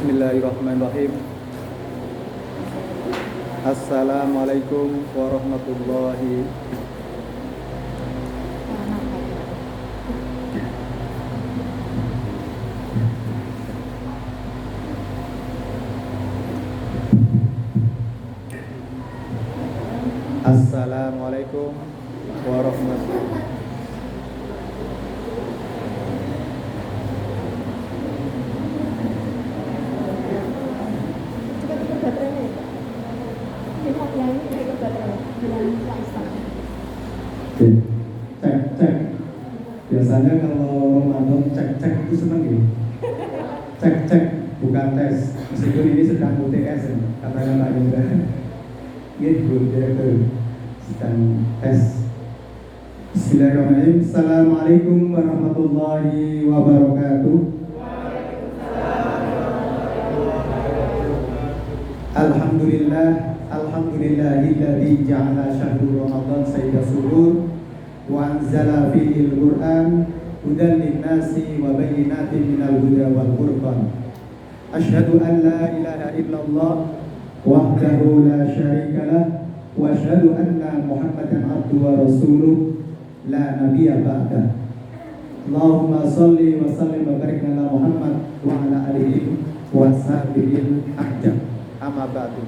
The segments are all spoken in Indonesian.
Bismillahirrahmanirrahim. Assalamualaikum warahmatullahi. Assalamualaikum warahmatullahi. Cek. Biasanya kalau Ramadan cek itu seneng ya. Cek bukan tes. Meskipun ini sedang UTS ya, kata-kata juga. Gitu sedang tes. Bismillahirrahmanirrahim. Assalamualaikum warahmatullahi wabarakatuh. Alhamdulillahilladzi ja'ala syahrul Ramadan sayyida surur wa anzala fihil Qur'an hudan linnasi wa bayyinatin minal huda wal furqan. Asyhadu an la ilaha illallah wahdahu la syarika lah wa asyhadu anna Muhammadan abduhu wa rasuluh la nabiyya ba'dah. Allahumma shalli wa sallim wa barik ala Muhammad wa ala alihi wa sahbihi ajma'in. Amma ba'du.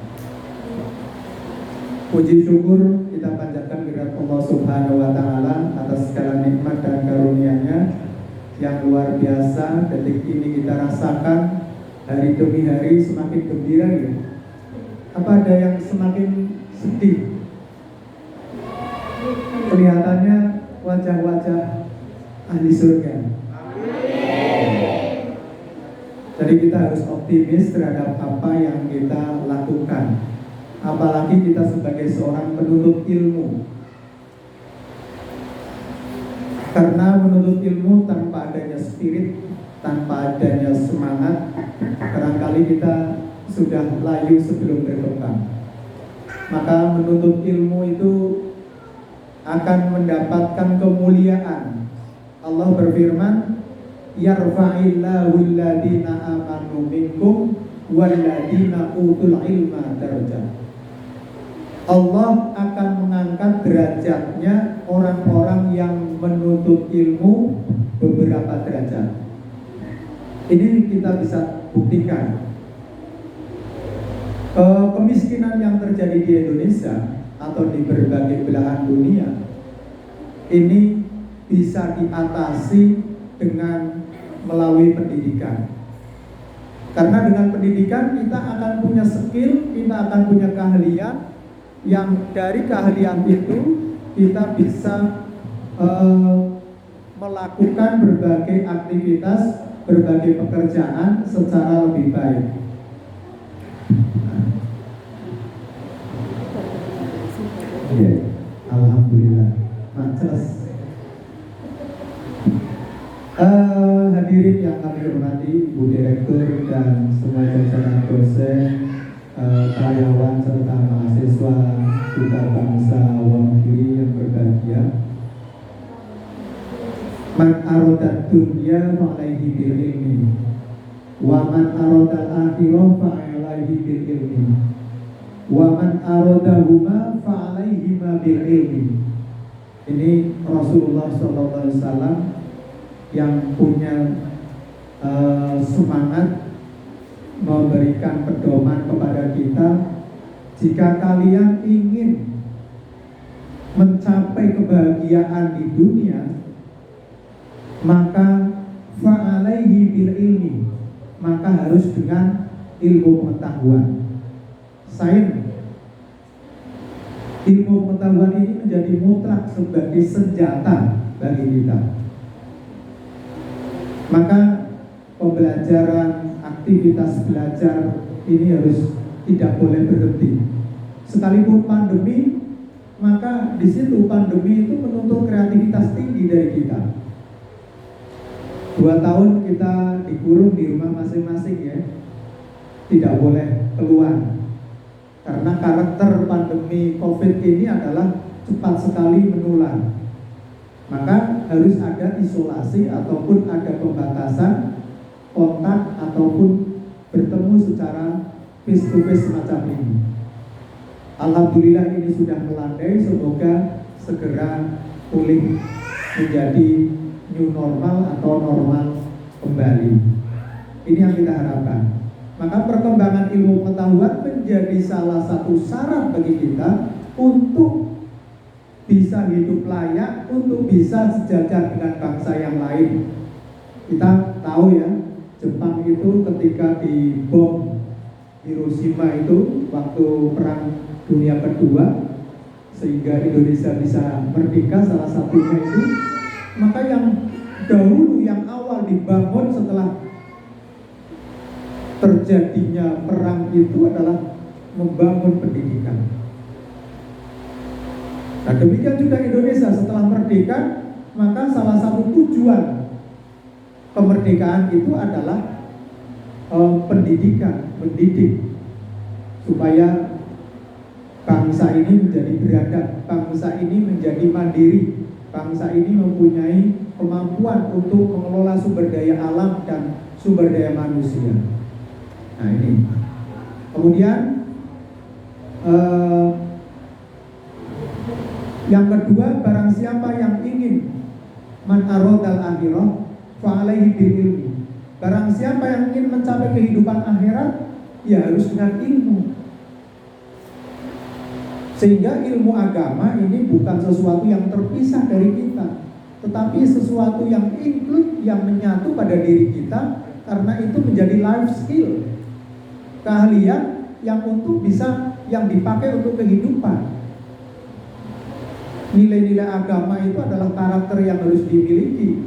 Puji syukur kita panjatkan kehadirat Allah Subhanahu wa taala atas segala nikmat dan karunia-Nya yang luar biasa. Detik ini kita rasakan hari demi hari semakin gembira ya. Apa ada yang semakin sedih? Kelihatannya wajah-wajah ahli surga. Jadi kita harus optimis terhadap apa yang kita lakukan. Apalagi kita sebagai seorang penuntut ilmu. Karena menuntut ilmu tanpa adanya spirit, tanpa adanya semangat, barangkali kita sudah layu sebelum berkembang. Maka menuntut ilmu itu akan mendapatkan kemuliaan. Allah berfirman, yarfa'illahu alladhina amanu minkum walladhina utul ilma darajat. Allah akan mengangkat derajatnya orang-orang yang menuntut ilmu beberapa derajat. Ini kita bisa buktikan. Kemiskinan yang terjadi di Indonesia atau di berbagai belahan dunia ini bisa diatasi dengan melalui pendidikan. Karena dengan pendidikan kita akan punya skill, kita akan punya keahlian, yang dari keahlian itu kita bisa melakukan berbagai aktivitas, berbagai pekerjaan secara lebih baik. Alhamdulillah. Majelis hadirin yang kami hormati, Bu Direktur dan semua jajaran dosen, karyawan serta mahasiswa Duta Bangsa Wonogiri yang berbahagia. Man arodat dunya fa'alaihi bil ilmi wa man arodal akhirah fa'alaihi bil ilmi wa man arodahuma fa'alaihi ma bil ilmi. Ini Rasulullah SAW yang punya semangat memberikan pedoman kepada kita. Jika kalian ingin mencapai kebahagiaan di dunia, maka fa'alaihi bil ilmi, maka harus dengan ilmu pengetahuan. Sains, ilmu pengetahuan ini menjadi mutlak sebagai senjata bagi kita. Maka pembelajaran, aktivitas belajar ini harus tidak boleh berhenti. Sekalipun pandemi, maka di situ pandemi itu menuntut kreativitas tinggi dari kita. 2 tahun kita dikurung di rumah masing-masing ya, tidak boleh keluar. Karena karakter pandemi COVID ini adalah cepat sekali menular. Maka harus ada isolasi ataupun ada pembatasan kontak ataupun bertemu secara face to face semacam ini. Alhamdulillah ini sudah melandai, semoga segera pulih menjadi new normal atau normal kembali. Ini yang kita harapkan. Maka perkembangan ilmu pengetahuan menjadi salah satu syarat bagi kita untuk bisa hidup layak, untuk bisa sejajar dengan bangsa yang lain. Kita tahu ya, Jepang itu ketika dibom Hiroshima itu waktu Perang Dunia Kedua, sehingga Indonesia bisa merdeka, salah satunya itu. Maka yang dahulu, yang awal dibangun setelah terjadinya perang itu adalah membangun pendidikan. Nah, demikian juga Indonesia setelah merdeka, maka salah satu tujuan kemerdekaan itu adalah pendidikan, mendidik supaya bangsa ini menjadi beradab, bangsa ini menjadi mandiri, bangsa ini mempunyai kemampuan untuk mengelola sumber daya alam dan sumber daya manusia. Nah ini. Kemudian yang kedua, barang siapa yang ingin man aradal akhirah fa alaihi bil ilmi. Barang siapa yang ingin mencapai kehidupan akhirat, ya harus dengan ilmu. Sehingga ilmu agama ini bukan sesuatu yang terpisah dari kita, tetapi sesuatu yang include, yang menyatu pada diri kita, karena itu menjadi life skill, keahlian yang untuk bisa, yang dipakai untuk kehidupan. Nilai-nilai agama itu adalah karakter yang harus dimiliki,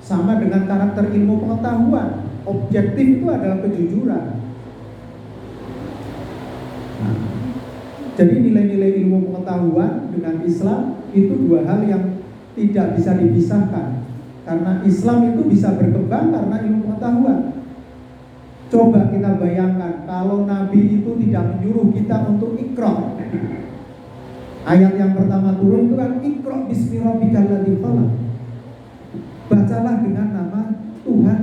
sama dengan karakter ilmu pengetahuan. Objektif itu adalah kejujuran. Nah, jadi nilai-nilai ilmu pengetahuan dengan Islam itu dua hal yang tidak bisa dipisahkan, karena Islam itu bisa berkembang karena ilmu pengetahuan. Coba kita bayangkan kalau Nabi itu tidak menyuruh kita untuk iqra. Ayat yang pertama turun itu kan iqra bismi rabbikal ladzi khalaq. Bacalah dengan nama Tuhan.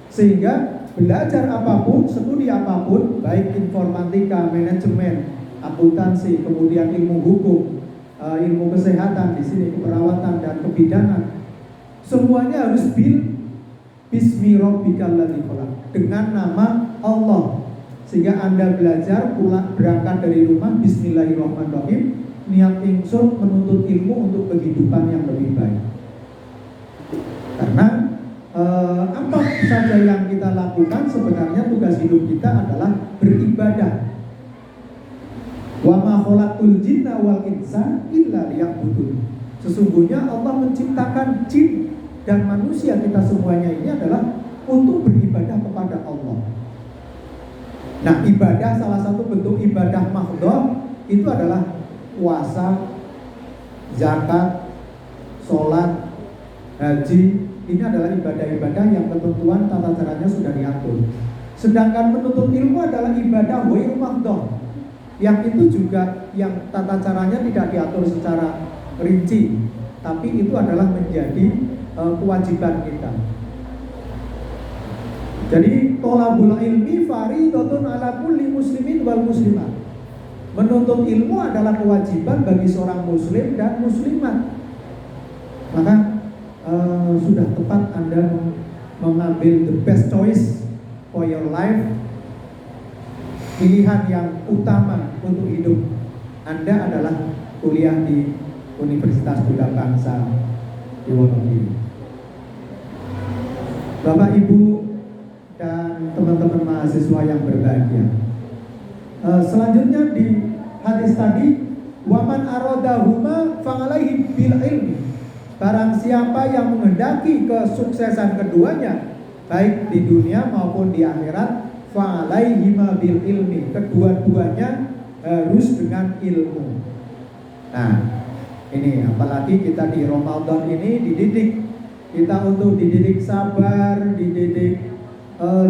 Sehingga belajar apapun, studi apapun, baik informatika, manajemen, akuntansi, kemudian ilmu hukum, ilmu kesehatan di sini, keperawatan dan kebidanan, semuanya harus bismi rabbikal ladzi khalaq, dengan nama Allah. Sehingga Anda belajar pulang berangkat dari rumah, bismillahirrahmanirrahim, niat ingsun menuntut ilmu untuk kehidupan yang lebih baik. Karena apa saja yang kita lakukan, sebenarnya tugas hidup kita adalah beribadah. Wa ma khalaqtul jinna wal insa illa liya'budun. Sesungguhnya Allah menciptakan jin dan manusia, kita semuanya ini adalah untuk beribadah kepada Allah. Nah, ibadah, salah satu bentuk ibadah mahdhah itu adalah puasa, zakat, sholat, haji. Ini adalah ibadah-ibadah yang ketentuan tata caranya sudah diatur. Sedangkan menuntut ilmu adalah ibadah ghairu mahdhah, yang itu juga yang tata caranya tidak diatur secara rinci, tapi itu adalah menjadi kewajiban kita. Jadi tolabul ilmi faridatun ala kulli muslimin wal muslimat. Menuntut ilmu adalah kewajiban bagi seorang muslim dan muslimat. Maka sudah tepat Anda mengambil the best choice for your life. Pilihan yang utama untuk hidup Anda adalah kuliah di Universitas Buddha Bangsa di Wonogiri. Bapak Ibu dan teman-teman mahasiswa yang berbahagia, selanjutnya di hadis tadi, waman aradahuma fa'alaihi bil ilmi. Barang siapa yang menghendaki kesuksesan keduanya, baik di dunia maupun di akhirat, fa'alaihi bil ilmi. Kedua-duanya harus dengan ilmu. Nah, ini apalagi kita di Ramadan ini dididik kita untuk dididik sabar, dididik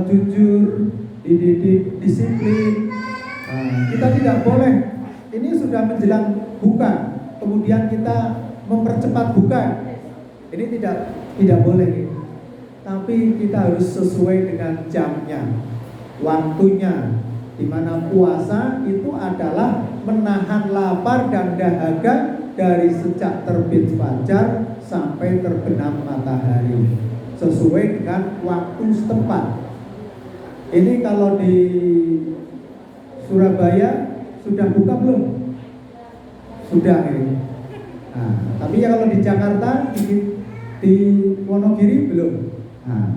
jujur, dididik disiplin. Kita tidak boleh, ini sudah menjelang buka, kemudian kita mempercepat buka. Ini tidak boleh. Tapi kita harus sesuai dengan jamnya. waktunya, di mana puasa itu adalah menahan lapar dan dahaga dari sejak terbit fajar sampai terbenam matahari sesuai dengan waktu setempat. Ini kalau di Surabaya sudah buka belum? Sudah ini. Nah, tapi ya kalau di Jakarta, di Wonogiri belum. Nah,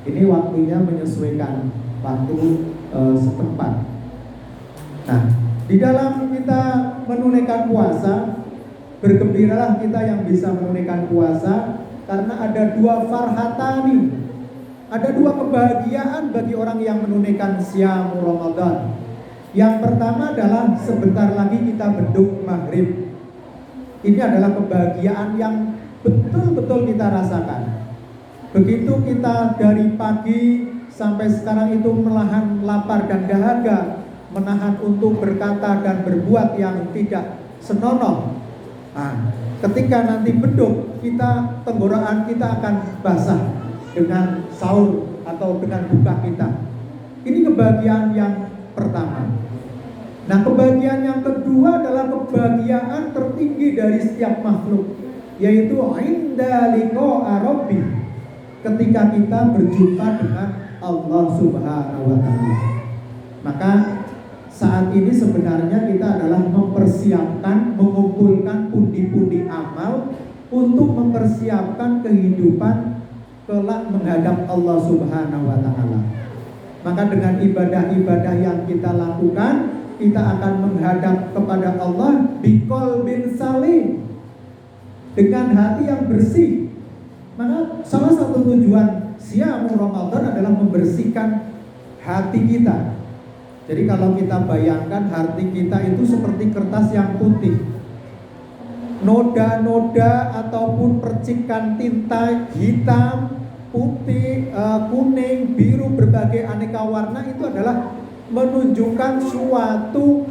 ini waktunya menyesuaikan waktu setempat. Nah, di dalam kita menunaikan puasa, bergembiralah kita yang bisa menunaikan puasa, karena ada dua farhatani, ada dua kebahagiaan bagi orang yang menunaikan siam Ramadan. Yang pertama adalah sebentar lagi kita beduk maghrib. Ini adalah kebahagiaan yang betul-betul kita rasakan. Begitu kita dari pagi sampai sekarang itu menahan lapar dan dahaga, menahan untuk berkata dan berbuat yang tidak senonoh. Nah, ketika nanti beduk, kita tenggorokan kita akan basah dengan sahur atau dengan buka kita. Ini kebahagiaan yang pertama. Nah, kebahagiaan yang kedua adalah kebahagiaan tertinggi dari setiap makhluk, yaitu inda liqa'a rabbi, ketika kita berjumpa dengan Allah Subhanahu wa taala. Maka saat ini sebenarnya kita adalah mempersiapkan, mengumpulkan pundi-pundi amal untuk mempersiapkan kehidupan kelak menghadap Allah Subhanahu wa taala. Maka dengan ibadah-ibadah yang kita lakukan, kita akan menghadap kepada Allah biqalbin salim, dengan hati yang bersih. Maka salah satu tujuan siam Ramadan adalah membersihkan hati kita. Jadi kalau kita bayangkan hati kita itu seperti kertas yang putih, noda-noda ataupun percikan tinta hitam, putih, kuning, biru, berbagai aneka warna itu adalah menunjukkan suatu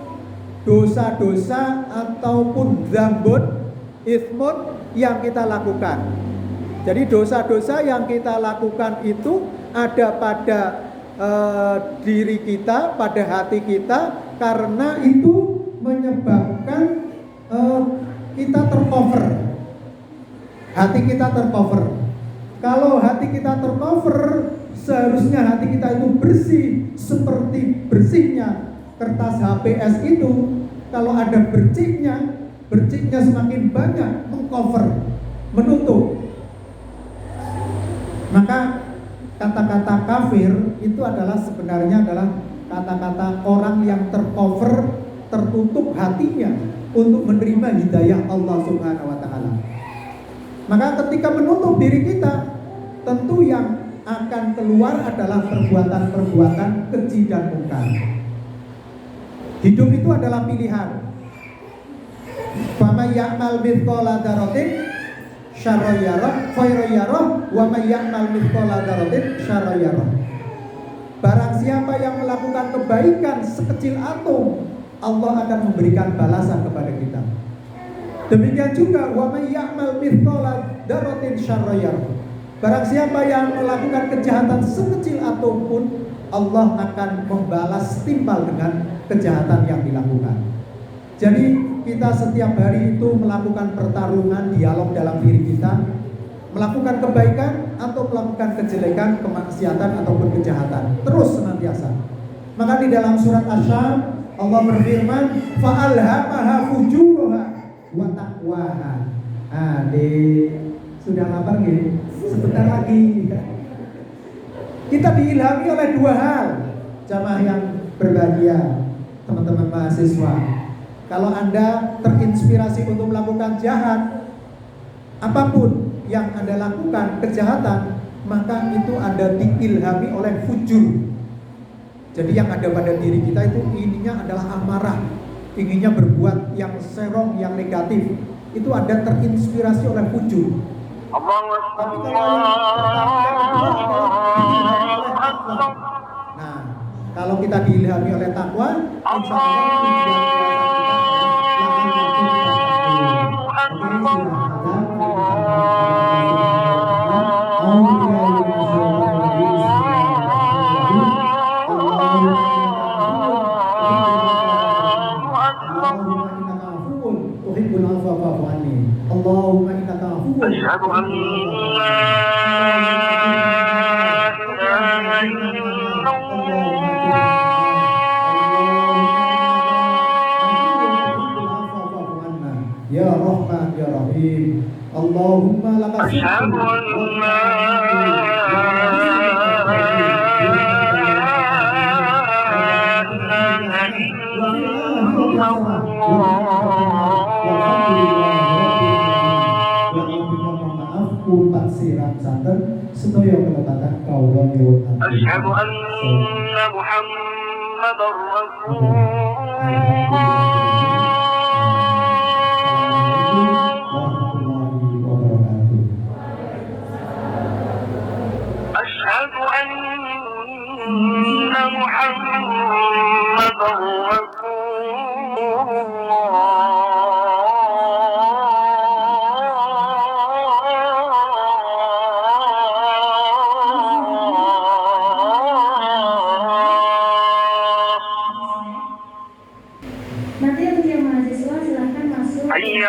dosa-dosa ataupun dzambun, itsmun yang kita lakukan. Jadi dosa-dosa yang kita lakukan itu ada pada diri kita, pada hati kita, karena itu menyebabkan kita tercover. Hati kita tercover. Kalau hati kita tercover, seharusnya hati kita itu bersih, seperti bersihnya kertas HPS itu. Kalau ada berciknya semakin banyak mengcover, menutup. Maka kata-kata kafir itu adalah sebenarnya adalah kata-kata orang yang tercover, tertutup hatinya untuk menerima hidayah Allah Subhanahu wa taala. Maka ketika menutup diri kita, tentu yang akan keluar adalah perbuatan-perbuatan keji dan mungkar. Hidup itu adalah pilihan. Faman ya'mal mithqala dzarratin syarran yarah khairan yarah wa may ya'mal mithqala dzarratin syarran yarah. Barang siapa yang melakukan kebaikan sekecil atom, Allah akan memberikan balasan kepada kita. Demikian juga wa may ya'mal mithqala dzarratin syarran yarah. Barang siapa yang melakukan kejahatan sekecil atom pun, Allah akan membalas timpal dengan kejahatan yang dilakukan. Jadi kita setiap hari itu melakukan pertarungan, dialog dalam diri kita, melakukan kebaikan atau melakukan kejelekan, kemaksiatan ataupun kejahatan, terus senantiasa. Maka di dalam surat Asy-Syams Allah berfirman, fa'alhamaha fujuraha wa taqwaha. Sudah lapar nggih? Sebentar lagi. Kita diilhami oleh dua hal, jamaah yang berbahagia, teman-teman mahasiswa. Kalau Anda terinspirasi untuk melakukan jahat, apapun yang Anda lakukan kejahatan, maka itu Anda diilhami oleh fujur. Jadi yang ada pada diri kita itu ininya adalah amarah, inginnya berbuat yang serong, yang negatif. Itu Anda terinspirasi oleh fujur. Tapi kalau kalau kita diilhami oleh takwa, insya Allah tujuan kita أشهد أن لا إله إلا Upat siram santen sedaya kelebatan kaula nyuwun ampun. أشهد أن محمدا رسول Warahmatullahi wabarakatuh. أشهد أن محمدا رسول